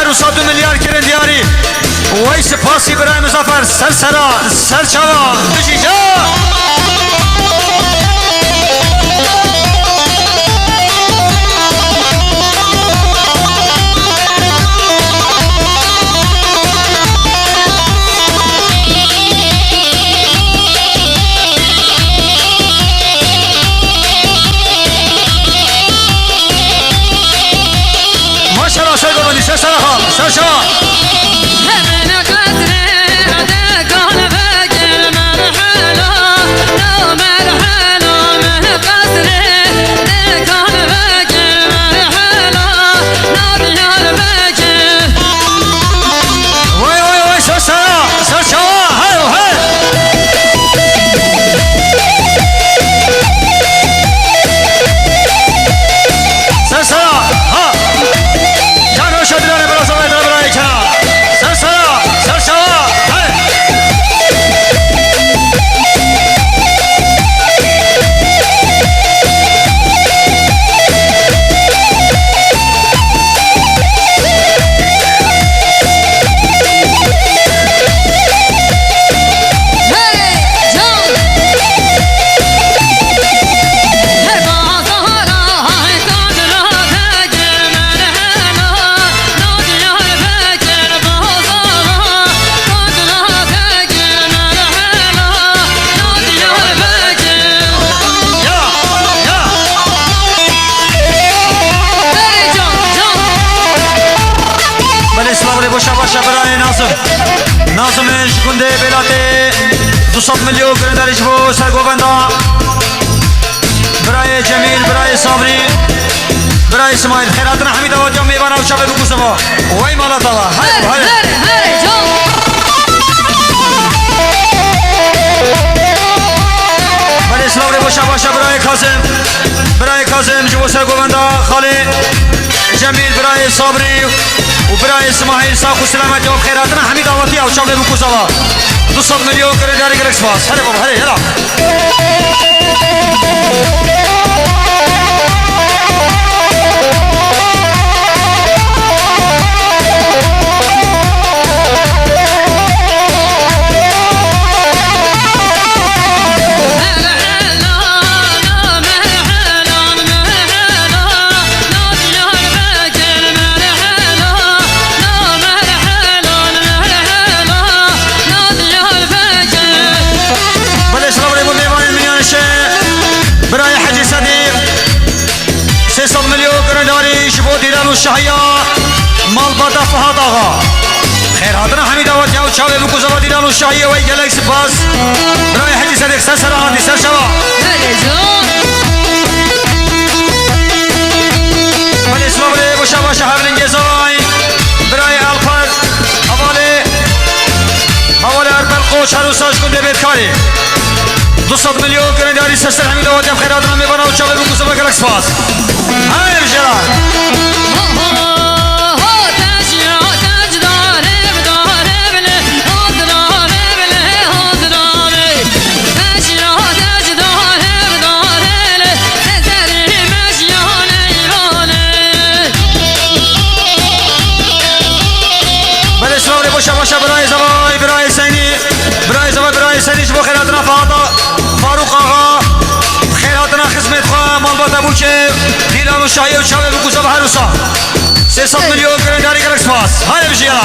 عروسا 2 ملیار کرن دیاری وی سپاسی برای مزافر سرسرا سرچاوا بجی جا ماشاءالله سرگوانی سرسرا سرچاوا نازمش گنده بلاته 200 میلیون گردارش بو سرگوبندا برای جمیل برای صابری برای اسماعیل خیراتنا حمید آباد جام میبانه و شبه بکوسه با وی مالا تالا برای اسلام ری باشا باشا برای کازم جبو سرگوبندا خالی جمیل برای صابری و برای اسماعیل ساخ و سلامت جواب خیراتنا حمید آبادی او شبه بکوسه با 200 میلیون گرداری گرک سپاس هره بابا هره هلا برای حجی صدیق 300 میلیون گرداری شبو دیران و شهیا مال بادا فهاد آقا خیراتنا حمید آباد جاو چاوه بکو زبا دیران و شهیا وی گلک سپاس برای حجی صدیق سر سر آدی سر شوا من اسلام ری بوشا باشا حبلنگی زوای برای الپر حواله اربل قوش هروساش کنده بیدکاری 200 میلیون گرداری سر حمید آباد جام خیراتنا میبانه و چاوه بکو زبا گلک سپاس های بشرا باشا برای زوای برای سینی شبو خیراتنا فاروق آقا خیراتنا خدمت خواه مال بادا بوچه دیلان و شاهی و چاوه بکو زبا هروسا 300 میلیون گرداری گرک سپاس های بشی یلا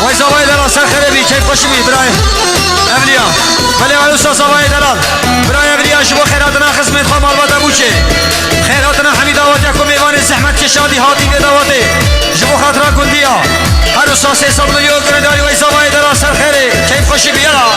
وای زوای دلال سر خربی کیف خوشی بی برای اولیا ولی هروسا زوای دلال برای اولیا شبو خیراتنا خدمت خواه مال بادا بوچه خیراتنا حمید آباد یکو میوان زحمت کشادی هاتی نداواته جبو خاطرا کندیا هروسا 300 میلیون گرداری وای زوای دلال سر خیری کیف خوشی بی یلا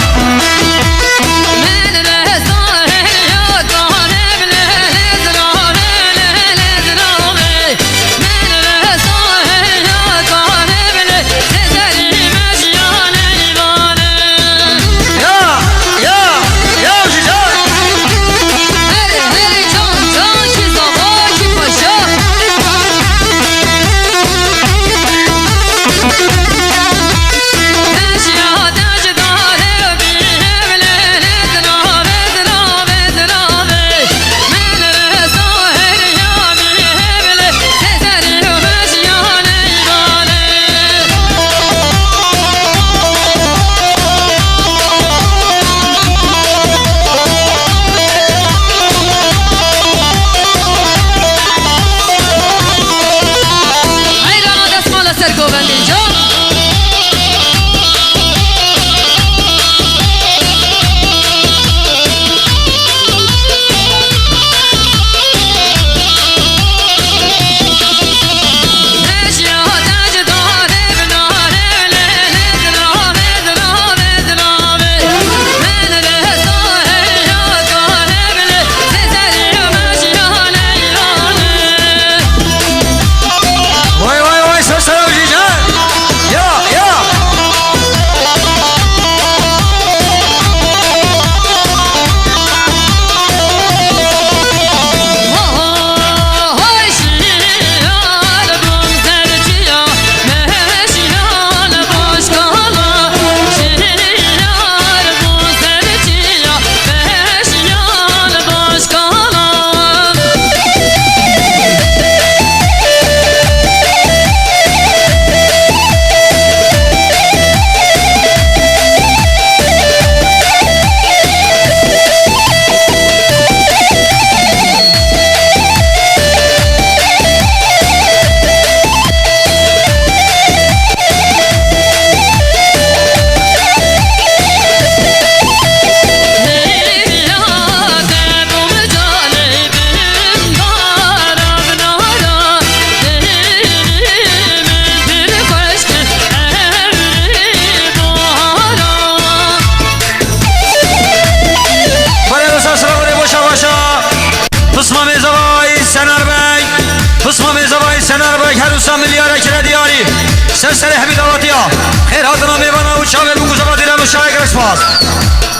عروسا مليار كلا دياري سلسلة حميد أواتيا خير هاتنا ميوانا وشامل بوكوزا ديران وشايك رسفاس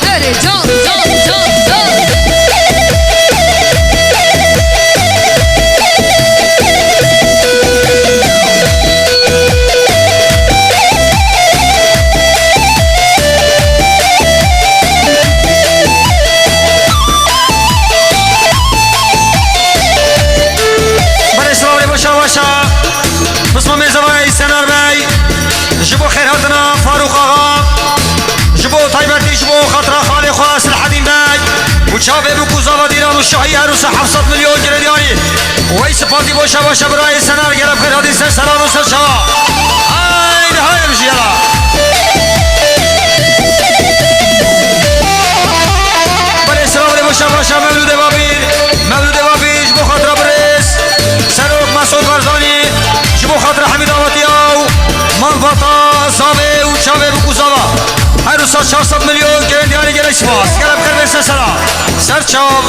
هري جان جان جان جان بسم ميزواي سنار باي جبو خير هاتنا فاروق آغا جبو طيبتي جبو خطرة خالي خواس الحديم باي وشافي بوكو زاوا ديران والشهي عروسة 700 مليون جريدياني ويس بادي بوشا بوشا براي سنار قلب خير هاتي سلسلان وسلشا هاي مشي يلا بني السلام علي بوشا بوشا مولود بابير جبو خطرة بريس سروك مسعود فرزاني جبو خاطر حميد آواتياو مالباطا زاوي وشاوي بكوزاوا عروسا 400 مليون كرندياني جلش فاس قلب خير بسلسلة سرچاوا